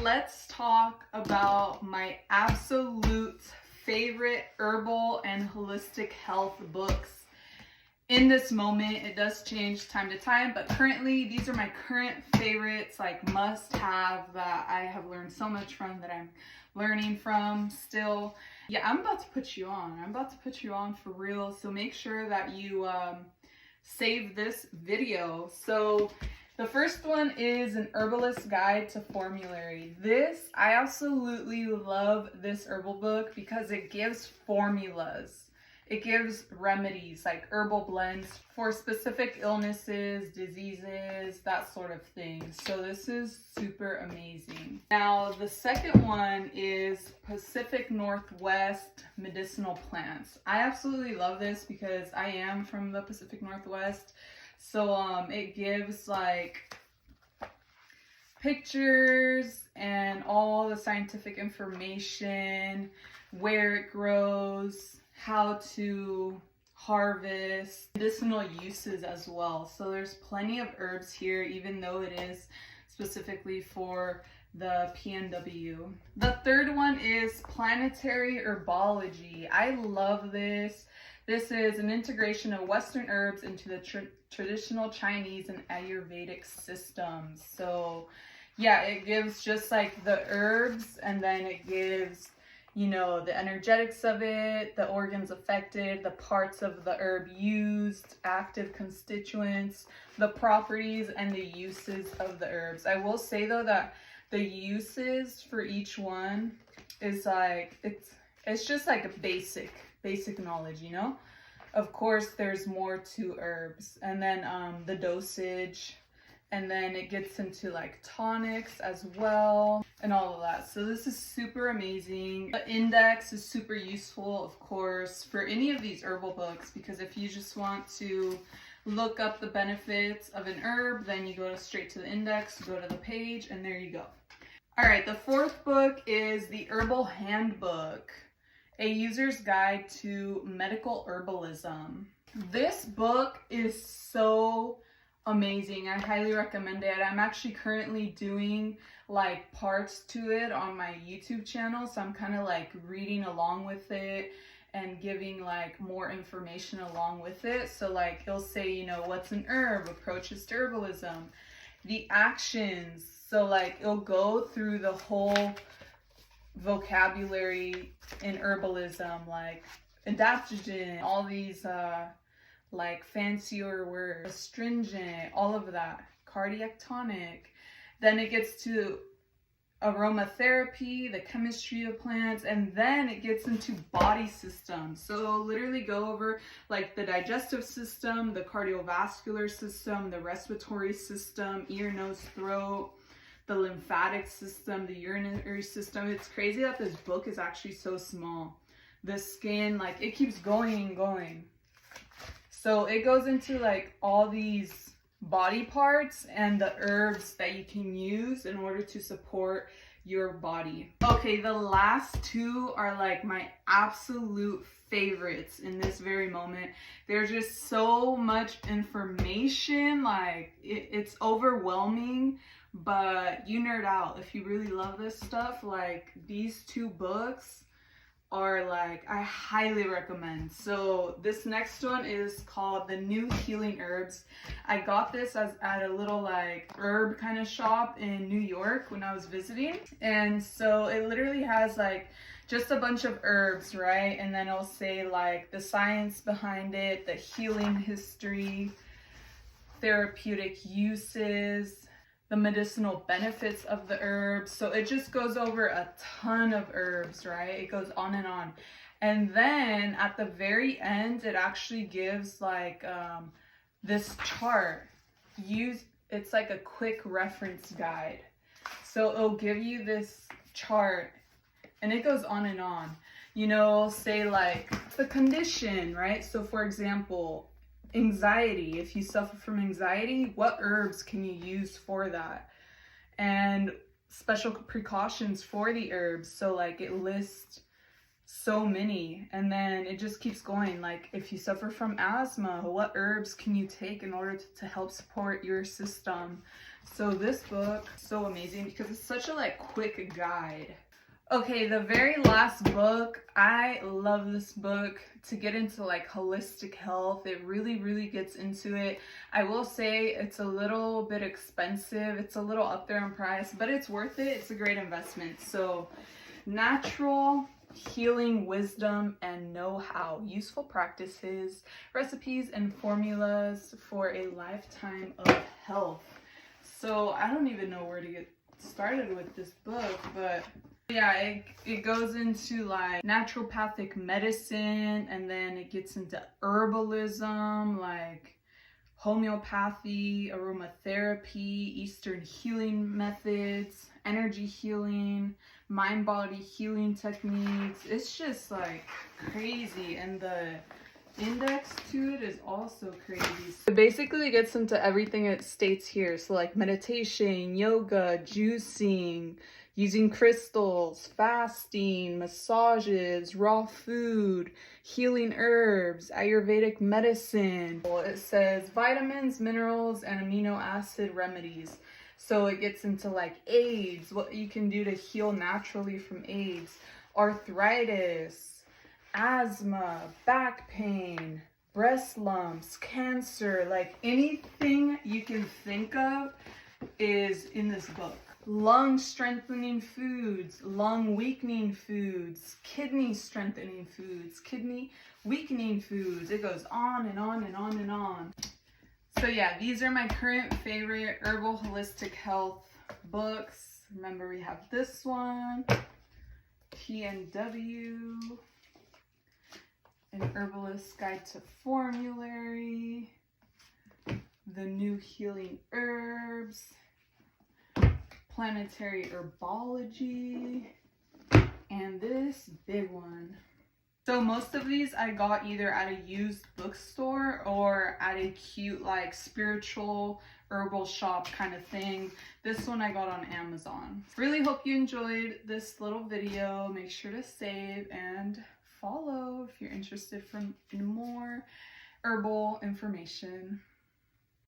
let's talk about my absolute favorite herbal and holistic health books. In this moment, it does change time to time, but currently these are my current favorites, like must have, that I have learned so much from, that I'm learning from still. Yeah, I'm about to put you on. I'm about to put you on for real. So make sure that you save this video. So the first one is an Herbalist Guide to Formulary. I absolutely love this herbal book because it gives formulas. It gives remedies, like herbal blends for specific illnesses, diseases, that sort of thing. So this is super amazing. Now, the second one is Pacific Northwest Medicinal Plants. I absolutely love this because I am from the Pacific Northwest. So it gives like pictures and all the scientific information, where it grows, how to harvest, medicinal uses as well. So there's plenty of herbs here, even though it is specifically for the PNW. The third one is Planetary Herbology. I love this. This is an integration of Western herbs into the traditional Chinese and Ayurvedic systems. So yeah, it gives just like the herbs, and then it gives, you know, the energetics of it, the organs affected, the parts of the herb used, active constituents, the properties and the uses of the herbs. I will say though that the uses for each one is like, it's just like a basic knowledge, you know? Of course, there's more to herbs, and then the dosage, and then it gets into like tonics as well and all of that. So this is super amazing. The index is super useful, of course, for any of these herbal books, because if you just want to look up the benefits of an herb, then you go straight to the index, go to the page, and there you go. All right, the fourth book is the Herbal Handbook, a user's guide to medical herbalism. This book is so amazing. I highly recommend it. I'm actually currently doing like parts to it on my YouTube channel, so I'm kind of like reading along with it and giving like more information along with it. So like it'll say, you know, what's an herb, approaches to herbalism, the actions. So like it'll go through the whole vocabulary in herbalism, like adaptogen, all these like fancier words, astringent, all of that, cardiac tonic. Then it gets to aromatherapy, the chemistry of plants, and then it gets into body systems. So it'll literally go over like the digestive system, the cardiovascular system, the respiratory system, ear, nose, throat, the lymphatic system, the urinary system. It's crazy that this book is actually so small. The skin, like it keeps going and going. So it goes into like all these body parts and the herbs that you can use in order to support your body. Okay, the last two are like my absolute favorites in this very moment. There's just so much information, like it's overwhelming, but you nerd out if you really love this stuff. Like these two books are like, I highly recommend. So this next one is called The New Healing Herbs. I got this at a little like herb kind of shop in New York when I was visiting. And so it literally has like just a bunch of herbs, right? And then it'll say like the science behind it, the healing history, therapeutic uses, the medicinal benefits of the herbs. So it just goes over a ton of herbs, right? It goes on and on. And then at the very end, it actually gives like this chart. It's like a quick reference guide. So it'll give you this chart, and it goes on and on. You know, say like the condition, right? So for example, anxiety. If you suffer from anxiety, what herbs can you use for that? And special precautions for the herbs. So like it lists so many, and then it just keeps going. Like, if you suffer from asthma, what herbs can you take in order to help support your system? So this book, so amazing because it's such a like quick guide. Okay, the very last book, I love this book to get into like holistic health. It really gets into it. I will say it's a little bit expensive. It's a little up there in price, but it's worth it. It's a great investment. So, Natural Healing Wisdom and Know-How, Useful Practices, Recipes and Formulas for a Lifetime of Health. So I don't even know where to get started with this book, but yeah, it goes into like naturopathic medicine, and then it gets into herbalism, like homeopathy, aromatherapy, Eastern healing methods, energy healing, mind-body healing techniques. It's just like crazy, and the index to it is also crazy. It basically gets into everything it states here. So like meditation, yoga, juicing, using crystals, fasting, massages, raw food, healing herbs, Ayurvedic medicine. It says vitamins, minerals, and amino acid remedies. So it gets into like AIDS, what you can do to heal naturally from AIDS, arthritis, asthma, back pain, breast lumps, cancer, like anything you can think of is in this book. Lung strengthening foods, lung weakening foods, kidney strengthening foods, kidney weakening foods. It goes on and on and on and on. So yeah, these are my current favorite herbal holistic health books. Remember, we have this one, PNW, An Herbalist Guide to Formulary, The New Healing Herbs, Planetary Herbology, and this big one. So most of these I got either at a used bookstore or at a cute like spiritual herbal shop kind of thing. This one I got on Amazon. Really hope you enjoyed this little video. Make sure to save and follow if you're interested in more herbal information.